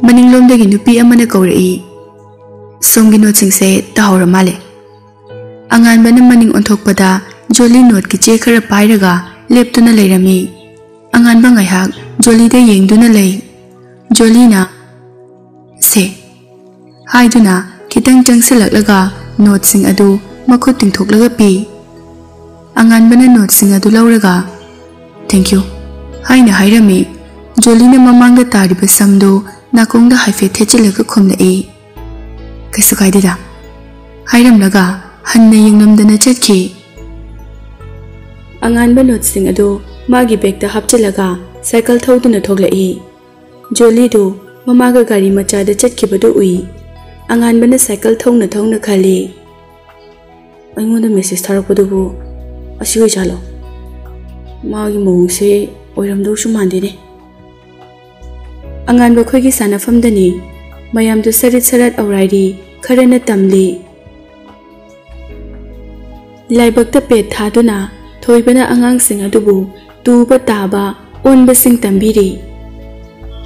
Maninglomdagi nupi amana kaurei. Somgi note singse tahora male. Anganbana maning onthokpada Jolly note ki che khara pairaga leptuna leirami. Anganba ngaihak Jolly de yengduna lei. Jolly na se haiduna kitang changsilaklaga note sing adu makhut tingthoklaga pi. Anganbana note sing adu lauraga thank you haina hairami. Jolly na mamangda tariba samdo nakongda haife thechilaga khumna e kaisu kaidida hairamlaga hanna yengnamdana chatki. Anganba note sing adu magi bag da hapchilaga cycle thoduna thoglai. Jolly du mamaga gari macha da chatkibadu ui. Anganbana cycle thongna khali aingonda message tharakpadubu asigoi chalo magi mongse oiramdo su mandine. Anganba khoigi sanafamdani mayamdu sarit sarat aurairi kharana tamli. Laibakta pet thaduna thoibana angang sing adubu tuba taba onba sing tambiri.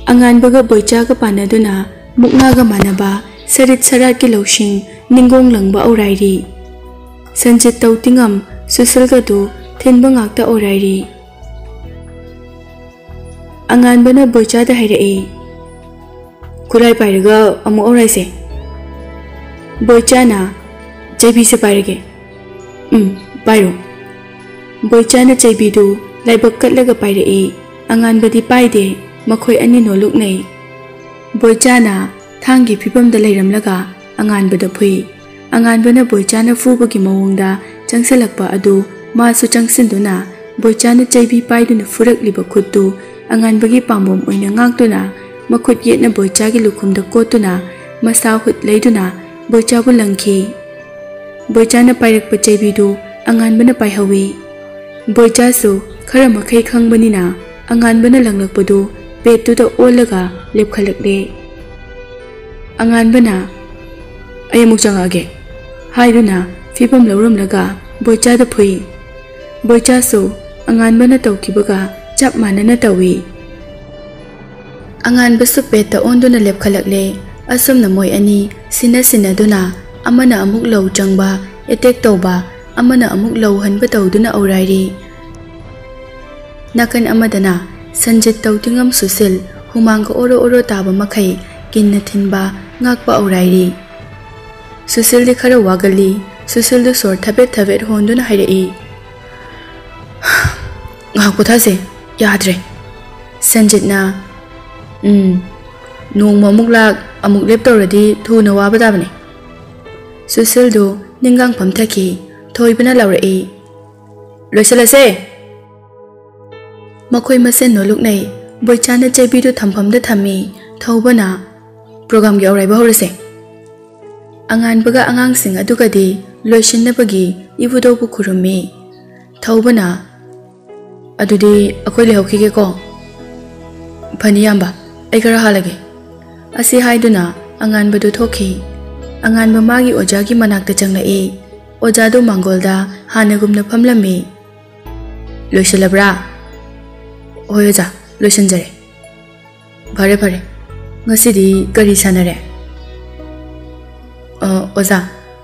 Anganbaga boichaga panaduna muknaga manaba sarit sarat ki lawsing ningong langba aurairi. Sanjit tautingam susulga du thinba ngakta aurairi. Anganbana boichada hairae kulai pairaga amu auraise. Boichana jaibi se pairage pairo. Boichana jaibi du laibak katlaga pairae. Anganbadi paide makhoi ani no luknai. Boichana thangi phibamda leiramlaga anganbada phui. Anganbana boichana fubagi mawongda changsalakpa adu masu changsinduna boichana jaibi paiduna furakliba khuttu anganbagi pambom oina ngakduna makhut yetna boichagi lukhumda kotuna masa hut leiduna boichabu langki. Boichana pairakpa jaibi du anganbana paihawi. Boichasu khara makhai khangbanina anganbana langlakpadu petuda olaga lepkhalakle. Anganbana ayamuk changage haiduna fibam lauramlaga boichada phui. Boichasu anganbana tawkibaga chap manana tawi. Anganbasu peta onduna lepkhalakle. Asumna moi ani sina duna amana amuk law changba attack tawba amana amuk law hanba tawduna aurairi. Nakan amadana Sanjit tautingam susil humangka oro taba makai kinna thinba ngakpa aurairi. Susil di khara wagali. Susil du sor thabet honduna hairai. Ngakpo thase yadre. Sanjit na nong mamuk lak amuk lep tawradi thuna wabadabane. Susil du ningang pamthaki thoibana laurai. Loisalase makhoi masen no luknai. Boichana jaibi du thamfamda thami thobana program gi aurai bahorase. Anganbaga angang sing adugadi loisinabagi ibudo bu khurumi thobana adudi akoi lehokige ko phani yamba ai kara halage asi haiduna anganbadu thoki. Anganba magi ojagi manakta changlai. Ojadu mangolda hanagumna phamlami. Loisalabra hoyoja loisanjare phare ngasidi kari sanare oza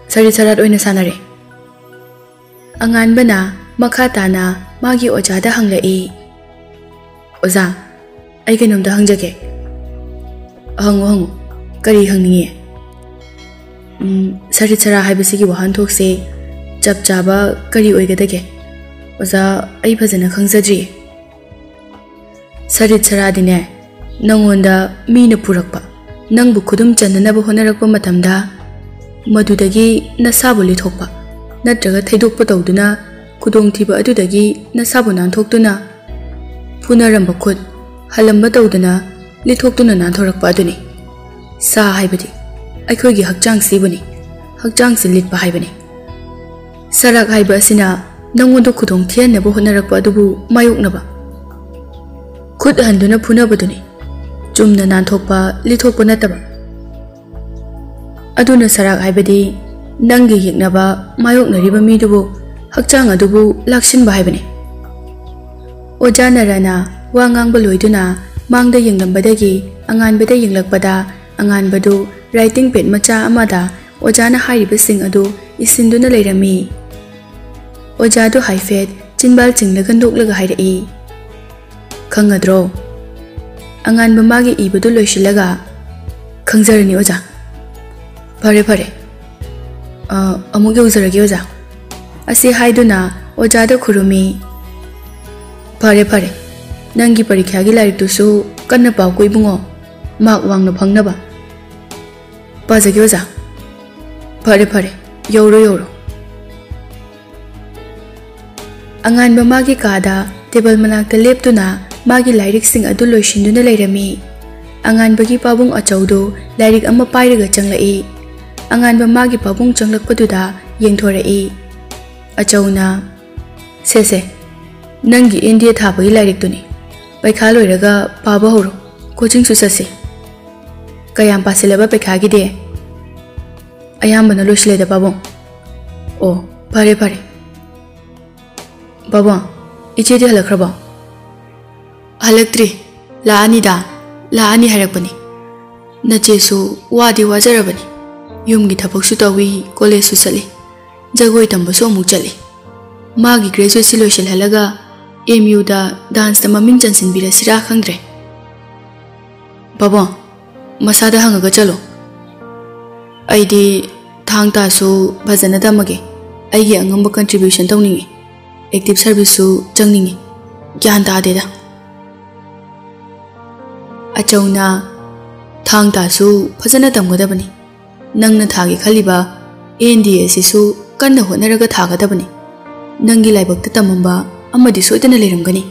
sari sarat oina sanare. Anganbana makha tana magi ojada hanglai. Oza ai kenomda hangjage hangu kari hangninge. Sari sara haibasigi wahan thokse chap chaba kari oigadage oza ai phajana khangsadri. Sarit saradine nangonda mina purakpa nangbu khudum chananaba honarakpa matamda madudagi nasabu lithokpa natraga thaidokpa tawduna khudongthiba adudagi nasabu nanthokduna punaramba khut halamba tawduna lithoktuna nanthorakpa aduni. Sa haibadi aikhoigi hakchang sibuni hakchang silitpa haibani. Sarak haiba asina nangondo khudong thianaba honarakpa adubu mayoknaba khud handuna phunabaduni chumna nanthokpa lithokpa nataba. Aduna sarak haibadi nangi yeknaba mayoknariba midubu hakchang adubu laksinba haibani. Oja Narana wangang baloiduna mangda yenglambadagi anganbada yenglakpada anganbadu writing pad macha amada ojana hairibasing adu isinduna leirami. Oja do haifet chinbal chinglaga noklaga hairai. Khangadro anganba magi ibadu loisilaga khangjarani oja. Phare phare amuk yawjarage oja. Asi haiduna oja da khurumi. Phare phare nangi parikha gi larik tusu kanna paw ko ibungo mak wangna phangnaba. Pajage oja. Phare phare yoro. Anganba magi kada table manakta leptuna magi lairik sing adu loisinduna leirami. Anganbagi pabung achaudo lairik amma pairaga changlai. Anganba magi pabung changlakpaduda yengthorai. Achauna se nangi India thabagi lairik tuni paikha loiraga paba horo coaching su sase kayam pasilaba paikha gi de ayambana loisle da pabung o phare baba iche de halakraba halaktri laani harakpani nache su wadi wajarabani yumgi thabak su tawi college su chali jagoi tamba so mu chali magi graduate loishal halaga MU da dance da maming chansin bira sira khangdre baba masada hangaga chalo aidi thang ta su bhajana damage aigi angamba contribution tawningi active service su changningi gyan ta de da achauna thang ta su bhajana tamgadabani nangna thagi khaliba NDA sisu kanna honaraga thagadabani nangi laibakta tamamba amadi soidana leramgani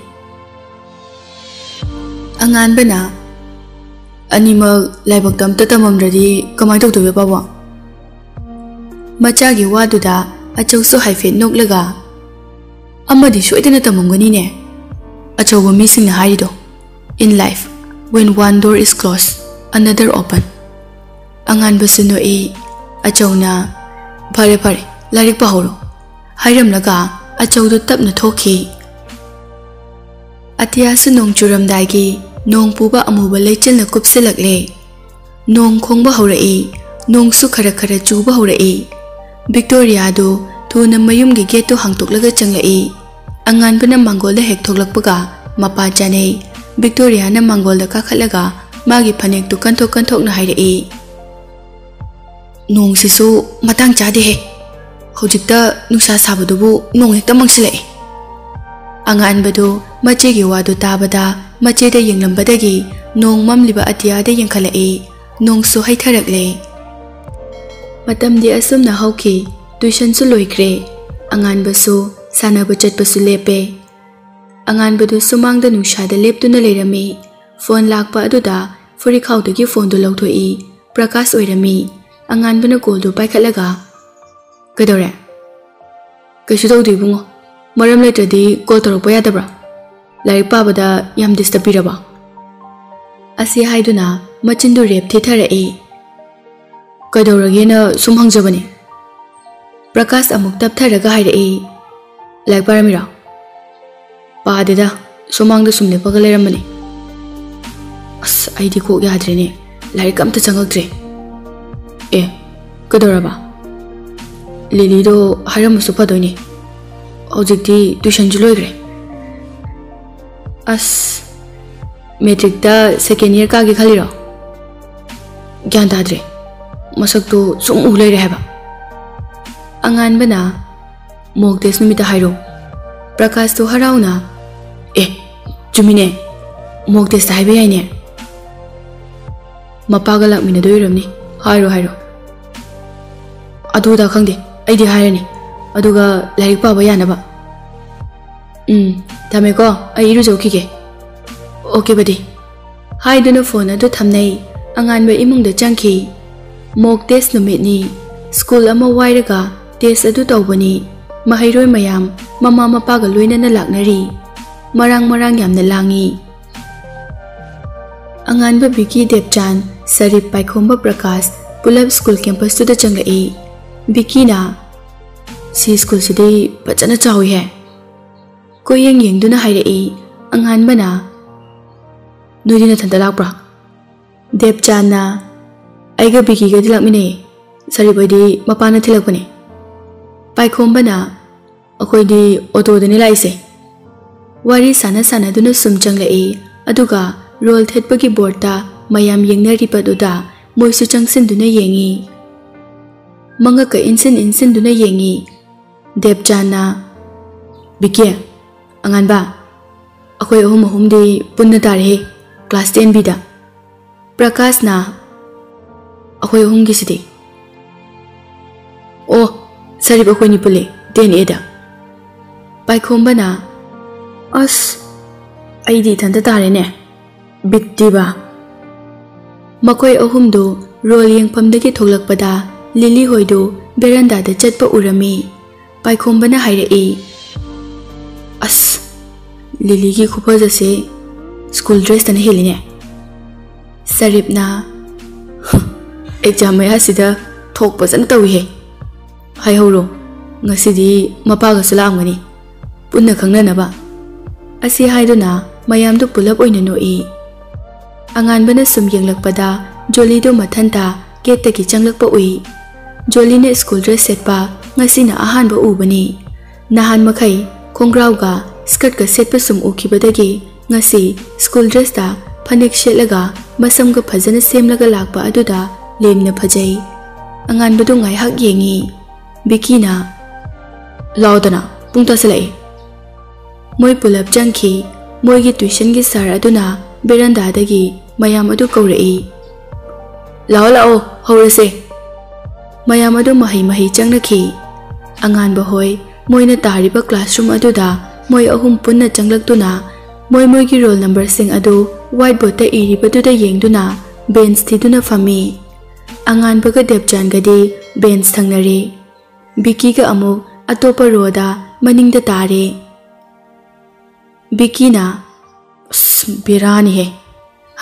anganbana anima laibakta amta tamamradi kamai tawdobe baba machagi waduda achauso haifet noklaga amadi soidana tamamgani ne achauba mising na harido in life when one door is closed another open anganba suno e achauna phare lairik pahoro hairamlaga achaudu tapna thoki atia su nong churamdai gi nong puba amuba leichelna kupsilakle nong khongba horai nong su khara chuba horai Victoria do thuna mayum gi gate to hangtoklaga changlai angan bana mangol da hek thoklakpaga mapa chanei Victoria na mangol da kakhalaga magi phanek tu kanthok na hairai nong sisu matang chade he hojikta nuksa sabadubu nong hekta mangsilai anganbadu machegi wadu tabada macheda yenglambadagi nong mamliba atia da yenkhalai nong su haitharakle matamdi asumna hauki tuition su loikre anganbasu sanaba chatpasu lepe anganbadu sumangda nungshada leptuna leirami phone lakpa aduda furi khawdagi phone du lauthoi prakash oirami anganbana call du paikhatlaga kadore kaishu tawdi bungo maram letradi call torokpa yadabra lairik pabada yam disturb biraba asi haiduna machindu rep thitharai kadoragena sum hangjabani prakash amuk taptharaga hairai lairik paramira padeda sumangda sumle paga leramani as aidi ko yadrene lairik amta changaktre kadoraba Lily do haram supadoini hojikti tuition ju loigre as metric da second year ka gi khalira gyan dadre masak to sum ulai rehaba angan bana mock test numita hairo prakash to harauna chumine mock test haibe yaine mapaga lakmina doiramni hairo aduda khangde aidi hairani aduga lairik paba yanaba tameko ai iru jokige okay badi haiduna phone adu thamnai anganba imungda changki mock test numitni school ama wairaga test adu tawbani mahairoi mayam mama mapaga loinana laknari marang yamna langi anganba Vicky Debchan Sarip Paikhomba Prakash pulab school campus to da changai Vicky na si school sidai pachana chawi hai ko yeng duna hairai Anganbana Nudina Tantalakbra Debchana Aiga Biki Gadilakmine Saribodi Mapana Tilakone Paikombana Akoidi Auto the Nilaise Wari Sana Sana Duna Sumchangla E Aduga Roll Thetpagi Borta Mayam Yengnari Paduda Moisu Changsin Duna Yengi Mangaka Insin Duna Yengi Debchana Biki Anganba Akoi ahum di punna tare class 10 bida Prakash na akoi ahum gisidi Oh sarib akoi ni pule 10 eda Paikhomba na as aidi thanda tare ne bitti ba Makoi ahum do roll yengpamdagi thoglakpada Lily hoido beranda da chatpa urami Paikhomba na hairei as Lily ki khupaza se school dress tana heline Sarip na exam ya sida thok pasan tawi he hai horo ngasidi mapa ga salamgani punna khangna na ba asi haiduna mayam du pulap oina no e angan bana sum yenglakpada Jolly do mathanta gate ta ki changlakpa ui Jolly ne school dress set pa ngasina ahan ba ubani nahan makhai khongrau ga skirt ka set pa sum ukibadagi ngasi school dress ta phanik shetlaga masam ga phajana semlaga lakpa aduda lemna phajai angan badu ngai hak yengi bikina laudana pungta salai moi pulap jangki moi gi tuition gi sar aduna beranda dagi mayam adu kaurei lao lao horase mayam adu mahi changnaki angan ba hoi moina tariba classroom aduda Moi ahum punna changlakduna moi gi roll number sing adu whiteboard ta iribaduna yengduna bench thiduna fami angan baga Debchan gadi bench thangnare Biki ga amuk atopa roda maningda tare Biki na birani he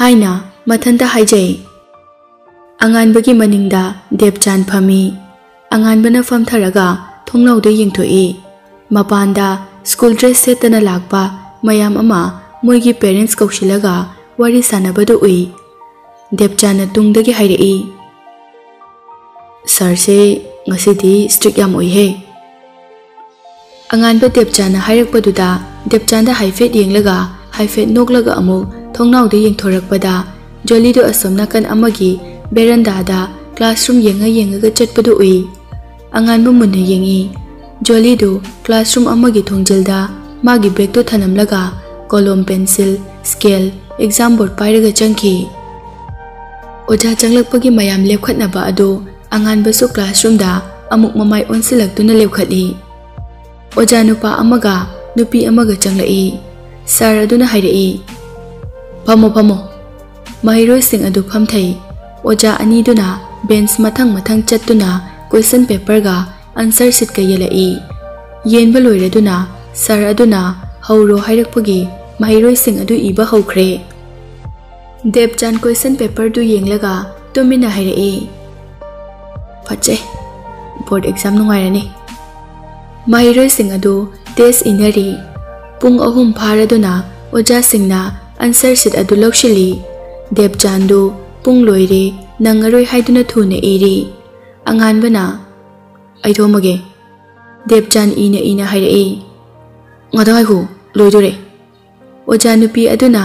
haina mathanta haijai angan bagi maningda Debchan fami angan bana famtharaga thongnauda yengthoi mapanda School dress setana lakpa mayam ama moigi parents kausilaga wari sanabadu ui Debchana tungdagi hairei Sir se ngasidi strict yam oi he Angan ba Debchana hairakpaduda Debchanda haifet yenglaga haifet noklaga amu thongnauda yengthorakpada Jolly do asomna kan amagi beranda da classroom yenga chatpadu ui Angan ba munna yengi Jolly do classroom amagi thongjilda magi bag to thanamlaga column pencil scale exam board pairaga changki Oja changlakpagi mayam lepkhatna ba ado angan basu classroom da amuk mamai onsilaktuna lepkhati Oja nupa amaga nupi amaga changlai sar aduna hairei phamo mahiroi sing adu phamthai Oja ani duna bench mathang chattuna question paper ga answer sheet ka yelai yenba loiraduna sar aduna hauro hairakpagi mahiroi sing adu iba haukhre Debchan question paper du yenglaga tumina hairei phache board exam nungairani mahiroi sing adu test inari pung ahum pharaduna oja singna answer sheet adu lokshili Debchan du pung loire nangaroi haiduna thuna iri angan bana Aithomage Debchan ina hairei ngadai hu loidore Oja nupi aduna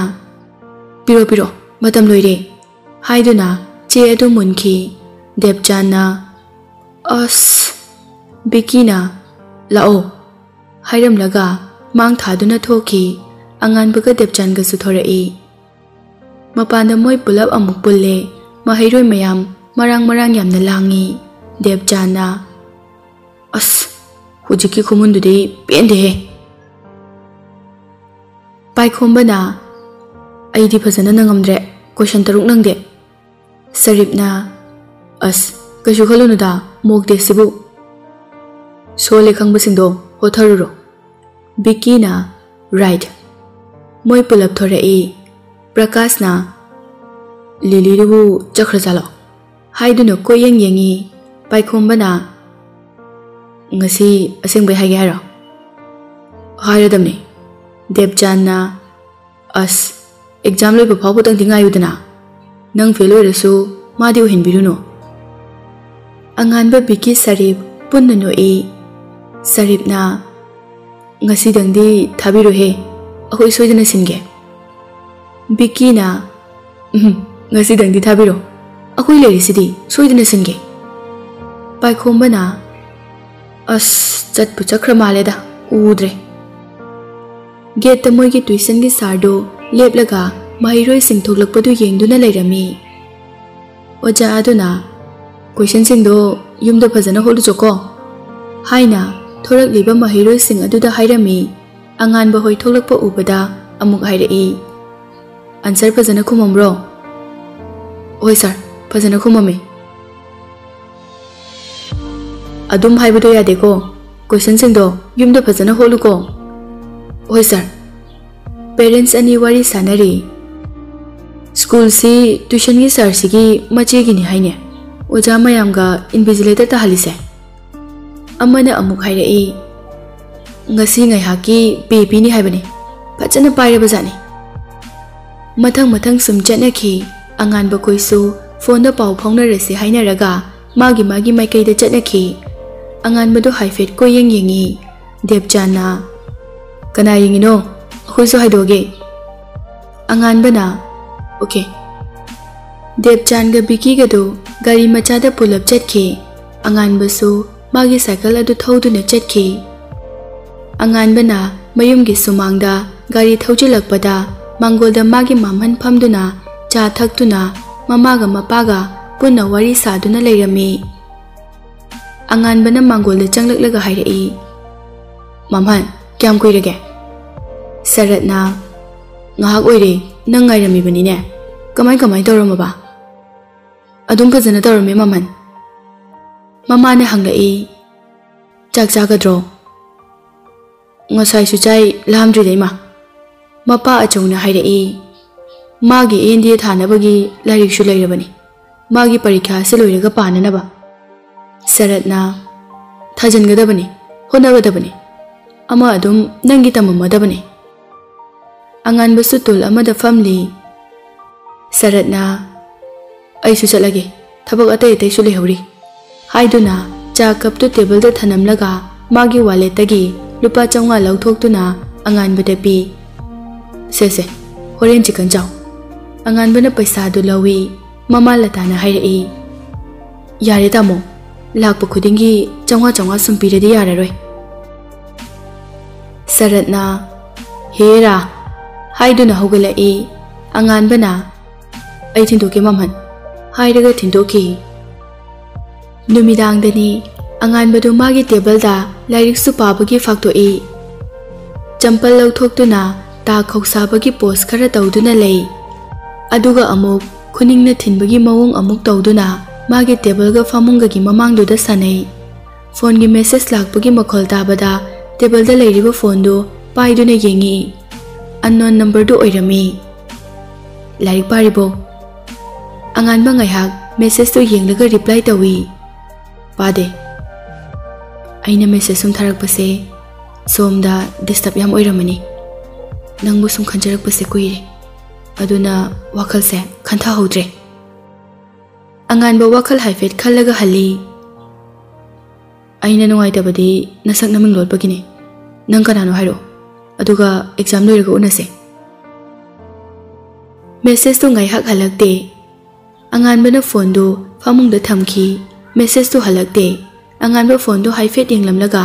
piro matam loire haiduna che adu munki Debchan na as Bikina lao hairamlaga mang thaduna thoki angan baga Debchan ga suthorei mapanda moi pulap amuk pulle mahairoi mayam marang yamna langi Debchan na as hujiki khumundu de pende Paikhomba na aidi phajana nangamdre question taruk nangde Sarip na as kashu khalunu da mock de sibu sole khangba singdo hotharuro Biki na right moi pulap thorei Prakash na Lily ru chakhra jalo haiduna koyeng yengi Paikhomba na ngasi asing bai hagi haro hairadamni Debchan na ꯑꯁ exam ꯂꯣꯏꯕ ꯐꯥꯎꯕꯇꯪꯗꯤ ꯉꯥꯏꯌꯨꯗꯅ ꯅꯪ fail ꯑꯣꯏꯔꯁꯨ ꯃꯥꯗꯤ ꯑꯣꯏꯍꯟꯕꯤꯔꯨꯅꯨ ꯑꯉꯥꯟꯕ ꯕꯤꯀꯤ ꯁꯔꯤꯞ ꯄꯨꯟꯅ ꯅꯣꯛꯏ ꯁꯔꯤꯞꯅ ꯉꯁꯤꯗꯪꯗꯤ ꯊꯥꯕꯤꯔꯣꯍꯦ ꯑꯩꯈꯣꯏ ꯁꯣꯏꯗꯅ ꯁꯤꯟꯒꯦ ꯕꯤꯀꯤꯅ ꯉꯁꯤꯗꯪꯗꯤ ꯊꯥꯕꯤꯔꯣ ꯑꯩꯈꯣꯏ ꯂꯩꯔꯤꯁꯤꯗꯤ ꯁꯣꯏꯗꯅ ꯁꯤꯟꯒꯦ ꯄꯥꯏꯈꯣꯝꯕꯅ ꯑꯁ ꯆꯠꯄꯨ ꯆꯠꯈ꯭ꯔ ꯃꯥꯜꯂꯦꯗ ꯎꯗ꯭ꯔꯦ ꯒꯦꯠꯇ ꯃꯣꯏꯒꯤ ꯇ꯭ꯌꯨꯁꯟꯒꯤ ꯁꯥꯔꯗꯣ ꯂꯦꯞꯂꯒ ꯃꯍꯩꯔꯣꯏꯁꯤꯡ ꯊꯣꯛꯂꯛꯄꯗꯨ ꯌꯦꯡꯗꯨꯅ ꯂꯩꯔꯝꯃꯤ ꯑꯣꯖꯥ ꯑꯗꯨꯅ ꯀꯣꯏꯁꯟꯁꯤꯡꯗꯣ ꯌꯨꯝꯗ ꯐꯖꯅ ꯍꯣꯠꯂꯨꯆꯣꯀꯣ ꯍꯥꯏꯅ ꯊꯣꯔꯛꯂꯤꯕ ꯃꯍꯩꯔꯣꯏꯁꯤꯡ ꯑꯗꯨꯗ ꯍꯥꯏꯔꯝꯃꯤ ꯑꯉꯥꯟꯕ ꯍꯣꯏ ꯊꯣꯛꯂꯛꯄ ꯎꯕꯗ ꯑꯃꯨꯛ ꯍꯥꯏꯔꯛꯏ ꯑꯟꯁꯔ ꯐꯖꯅ ꯈꯨꯝꯃꯝꯕ꯭ꯔꯣ ꯍꯣꯏ ꯁꯥꯔ ꯐꯖꯅ ꯈꯨꯝꯃꯝꯃꯤ ꯑꯗꯨꯝ ꯍꯥꯏꯕꯗꯣ ꯌꯥꯗꯦꯀꯣ ꯀꯣꯏꯁꯟꯁꯤꯡꯗꯣ ꯌꯨꯝꯗ ꯐꯖꯅ ꯍꯣꯠꯂꯨꯀꯣ ꯍꯣꯏ ꯁꯥꯔ ꯄꯦꯔꯦꯟꯠꯁ ꯑꯅꯤ ꯋꯥꯔꯤ ꯁꯥꯟꯅꯔꯤ ꯁ꯭ꯀꯨꯜꯁꯤ ꯇ꯭ꯌꯨꯁꯟꯒꯤ ꯁꯥꯔꯁꯤꯒꯤ ꯃꯆꯦꯒꯤꯅꯤ ꯍꯥꯏꯅꯦ ꯑꯣꯖꯥ ꯃꯌꯥꯝꯒ ꯏꯟꯚꯤꯖꯤꯂꯦꯇꯔ ꯇꯥꯍꯜꯂꯤꯁꯦ ꯑꯃꯅ ꯑꯃꯨꯛ ꯍꯥꯏꯔꯛꯏ ꯉꯁꯤ ꯉꯥꯏꯍꯥꯛꯀꯤ ꯄꯦ ꯄꯤꯅꯤ ꯍꯥꯏꯕꯅꯤ ꯐꯖꯅ ꯄꯥꯏꯔꯕꯖꯥꯠꯅꯤ ꯃꯊꯪ ꯃꯊꯪ ꯁꯨꯝ ꯆꯠꯅꯈꯤ ꯑꯉꯥꯟꯕ ꯈꯣꯏꯁꯨ ꯐꯣꯟꯗ ꯄꯥꯎ ꯐꯥꯎꯅꯔꯁꯤ ꯍꯥꯏꯅꯔꯒ ꯃꯥꯒꯤ ꯃꯥꯏꯀꯩꯗ ꯆꯠꯅꯈꯤ ꯑꯉꯥꯟꯕꯗꯣ ꯍꯥꯏꯐꯦꯠ ꯀꯣꯏꯌꯦꯡ ꯌꯦꯡꯉꯤ ꯗꯦꯕꯆꯥꯟꯅ ꯀꯅꯥ ꯌꯦꯡꯉꯤꯅꯣ ꯑꯩꯈꯣꯏꯁꯨ ꯍꯥꯏꯗꯣꯛꯑꯒꯦ ꯑꯉꯥꯟꯕꯅ ꯑꯣꯀꯦ ꯗꯦꯕꯆꯥꯟꯒ ꯕꯤꯀꯤꯒꯗꯣ ꯒꯥꯔꯤ ꯃꯆꯥꯗ ꯄꯨꯂꯞ ꯆꯠꯈꯤ ꯑꯉꯥꯟꯕꯁꯨ ꯃꯥꯒꯤ ꯁꯥꯏꯀꯜ ꯑꯗꯨ ꯊꯧꯗꯨꯅ ꯆꯠꯈꯤ ꯑꯉꯥꯟꯕꯅ ꯃꯌꯨꯝꯒꯤ ꯁꯨꯃꯥꯡꯗ ꯒꯥꯔꯤ ꯊꯧꯖꯤꯜꯂꯛꯄꯗ ꯃꯥꯡꯒꯣꯜꯗ ꯃꯥꯒꯤ ꯃꯝꯍꯟ ꯐꯝꯗꯨꯅ ꯆꯥ ꯊꯛꯇꯨꯅ ꯃꯃꯥꯒ ꯃꯄꯥꯒ ꯄꯨꯟꯅ ꯋꯥꯔꯤ ꯁꯥꯗꯨꯅ ꯂꯩꯔꯝꯃꯤ ꯑꯉꯥꯟꯕꯅ ꯃꯥꯡꯒꯣꯜꯗ ꯆꯪꯂꯛꯂꯒ ꯍꯥꯏꯔꯛꯏ ꯃꯝꯍꯟ ꯀꯌꯥꯝ ꯀꯨꯏꯔꯒꯦ ꯁꯔꯠꯅ ꯉꯥꯏꯍꯥꯛ ꯑꯣꯏꯔꯦ ꯅꯪ ꯉꯥꯏꯔꯝꯃꯤꯕꯅꯤꯅꯦ ꯀꯃꯥꯏ ꯇꯧꯔꯝꯃꯕ ꯑꯗꯨꯝ ꯐꯖꯅ ꯇꯧꯔꯝꯃꯦ ꯃꯃꯟ ꯃꯃꯥꯅ ꯍꯪꯂꯛꯏ ꯆꯥꯛ ꯆꯥꯒꯗ꯭ꯔꯣ ꯉꯁꯥꯏꯁꯨ ꯆꯥꯏ ꯂꯥꯝꯗ꯭ꯔꯤꯗ ꯏꯃꯥ ꯃꯄꯥ ꯑꯆꯧꯅ ꯍꯥꯏꯔꯛꯏ ꯃꯥꯒꯤ ANDA ꯊꯥꯅꯕꯒꯤ ꯂꯥꯏꯔꯤꯛꯁꯨ ꯂꯩꯔꯕꯅꯤ ꯃꯥꯒꯤ ꯄꯔꯤꯈ꯭ꯌꯥꯁꯤ ꯂꯣꯏꯔꯒ ꯄꯥꯅꯅꯕ ꯁꯔꯠꯅ ꯊꯥꯖꯤꯟꯒꯗꯕꯅꯤ ꯍꯣꯠꯅꯒꯗꯕꯅꯤ ꯑꯃ ꯑꯗꯨꯝ ꯅꯪꯒꯤ ꯇꯝꯃꯝꯃꯗꯕꯅꯤ ꯑꯉꯥꯟꯕꯁꯨ ꯇꯨꯜ ꯑꯃꯗ ꯐꯝꯂꯤ ꯁꯔꯠꯅ ꯑꯩꯁꯨ ꯆꯠꯂꯒꯦ ꯊꯕꯛ ꯑꯇꯩꯁꯨ ꯂꯩꯍꯧꯔꯤ ꯍꯥꯏꯗꯨꯅ ꯆꯥ ꯀꯞꯇꯨ ꯇꯦꯕꯜꯗ ꯊꯅꯝꯂꯒ ꯃꯥꯒꯤ ꯋꯥꯂꯦꯠꯇꯒꯤ ꯂꯨꯄꯥ 500 ꯂꯧꯊꯣꯛꯇꯨꯅ ꯑꯉꯥꯟꯕꯗ ꯄꯤ ꯁꯦ ꯍꯣꯔꯦꯟ ꯆꯤꯀꯟ ꯆꯥꯎ ꯑꯉꯥꯟꯕꯅ ꯄꯩꯁꯥꯗꯨ ꯂꯧꯏ ꯃꯃꯥ ꯂꯇꯥꯅ ꯍꯥꯏꯔꯛꯏ ꯌꯥꯔꯦ ꯇꯥꯃꯣ ꯂꯥꯛꯄ ꯈꯨꯗꯤꯡꯒꯤ 500 ꯁꯨꯝ ꯄꯤꯔꯗꯤ ꯌꯥꯔꯔꯣꯏ ꯁꯔꯠꯅ ꯍꯦꯔꯥ ꯍꯥꯏꯗꯨꯅ ꯍꯧꯒꯠꯂꯛꯏ ꯑꯉꯥꯟꯕꯅ ꯑꯩ ꯊꯤꯟꯗꯣꯛꯀꯦ ꯃꯝꯍꯟ ꯍꯥꯏꯔꯒ ꯊꯤꯟꯗꯣꯛꯈꯤ ꯅꯨꯃꯤꯗꯥꯡꯗꯅꯤ ꯑꯉꯥꯟꯕꯗꯨ ꯃꯥꯒꯤ ꯇꯦꯕꯜꯗ ꯂꯥꯏꯔꯤꯛꯁꯨ ꯄꯥꯕꯒꯤ ꯐꯥꯛꯇꯣꯛꯏ ꯆꯝꯄꯜ ꯂꯧꯊꯣꯛꯇꯨꯅ ꯇꯥ ꯈꯧꯁꯥꯕꯒꯤ ꯄꯣꯁ ꯈꯔ ꯇꯧꯗꯨꯅ ꯂꯩ ꯑꯗꯨꯒ ꯑꯃꯨꯛ ꯈꯨꯅꯤꯡꯅ ꯊꯤꯟꯕꯒꯤ ꯃꯑꯣꯡ ꯑꯃꯨꯛ ꯇꯧꯗꯨꯅ ꯃꯥꯒꯤ ꯇꯦꯕꯜꯒ ꯐꯃꯨꯡꯒꯒꯤ ꯃꯃꯥꯡꯗꯨꯗ ꯁꯥꯟꯅꯩ ꯐꯣꯟꯒꯤ ꯃꯦꯁꯦꯖ ꯂꯥꯛꯄꯒꯤ ꯃꯈꯣꯜ ꯇꯥꯕꯗ ꯇꯦꯕꯜꯗ ꯂꯩꯔꯤꯕ ꯐꯣꯟꯗꯨ ꯄꯥꯏꯗꯨꯅ ꯌꯦꯡꯉꯤ ꯑꯟꯅꯣꯟ ꯅꯝꯕꯔꯗꯨ ꯑꯣꯏꯔꯝꯃꯤ ꯂꯥꯏꯔꯤꯛ ꯄꯥꯔꯤꯕꯣ ꯑꯉꯥꯟꯕ ꯉꯥꯏꯍꯥꯛ ꯃꯦꯁꯦꯖꯇꯨ ꯌꯦꯡꯂꯒ ꯔꯤꯄ꯭ꯂꯥꯏ ꯇꯧꯏ ꯄꯥꯗꯦ ꯑꯩꯅ ꯃꯦꯁꯦꯖ ꯁꯨꯝ ꯊꯥꯔꯛꯄꯁꯦ ꯁꯣꯝꯗ ꯗꯤꯁꯇꯔꯕ ꯌꯥꯝ ꯑꯣꯏꯔꯝꯃꯅꯤ ꯅꯪꯕꯨ ꯁꯨꯝ ꯈꯟꯖꯔꯛꯄꯁꯦ ꯀꯨꯏꯔꯦ ꯑꯗꯨꯅ ꯋꯥꯈꯜꯁꯦ ꯈꯟꯊꯍꯧꯗ꯭ꯔꯦ ꯑꯉꯥꯟꯕ ꯋꯥꯈꯜ ꯍꯥꯏꯐꯦꯠ ꯈꯜꯂꯒ ꯍꯜꯂꯤ ꯑꯩꯅ ꯅꯨꯡꯉꯥꯏꯇꯕꯗꯤ ꯅꯁꯛ ꯅꯃꯤꯡ ꯂꯣꯠꯄꯒꯤꯅꯤ ꯅꯪ ꯀꯅꯥꯅꯣ ꯍꯥꯏꯔꯛꯑꯣ ꯑꯗꯨꯒ ꯑꯦꯛꯖꯥꯝ ꯂꯣꯏꯔꯒ ꯎꯅꯁꯦ ꯃꯦꯁꯦꯖꯇꯨ ꯉꯥꯏꯍꯥꯛ ꯍꯜꯂꯛꯇꯦ ꯑꯉꯥꯟꯕꯅ ꯐꯣꯟꯗꯨ ꯐꯃꯨꯡꯗ ꯊꯝꯈꯤ ꯃꯦꯁꯦꯖꯇꯨ ꯍꯜꯂꯛꯇꯦ ꯑꯉꯥꯟꯕ ꯐꯣꯟꯗꯨ ꯍꯥꯏꯐꯦꯠ ꯌꯦꯡꯂꯝꯂꯒ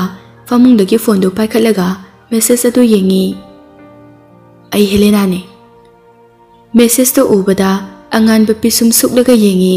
ꯐꯃꯨꯡꯗꯒꯤ ꯐꯣꯟꯗꯨ ꯄꯥꯏꯈꯠꯂꯒ ꯃꯦꯁꯦꯖ ꯑꯗꯨ ꯌꯦꯡꯉꯤ ꯑꯩ ꯍꯦꯂꯦꯅꯥꯅꯦ ꯃꯦꯁꯦꯖꯇꯨ ꯎꯕꯗ ꯑꯉꯥꯟꯕ ꯄꯤꯁꯨꯝ ꯁꯨꯛꯂꯒ ꯌꯦꯡꯉꯤ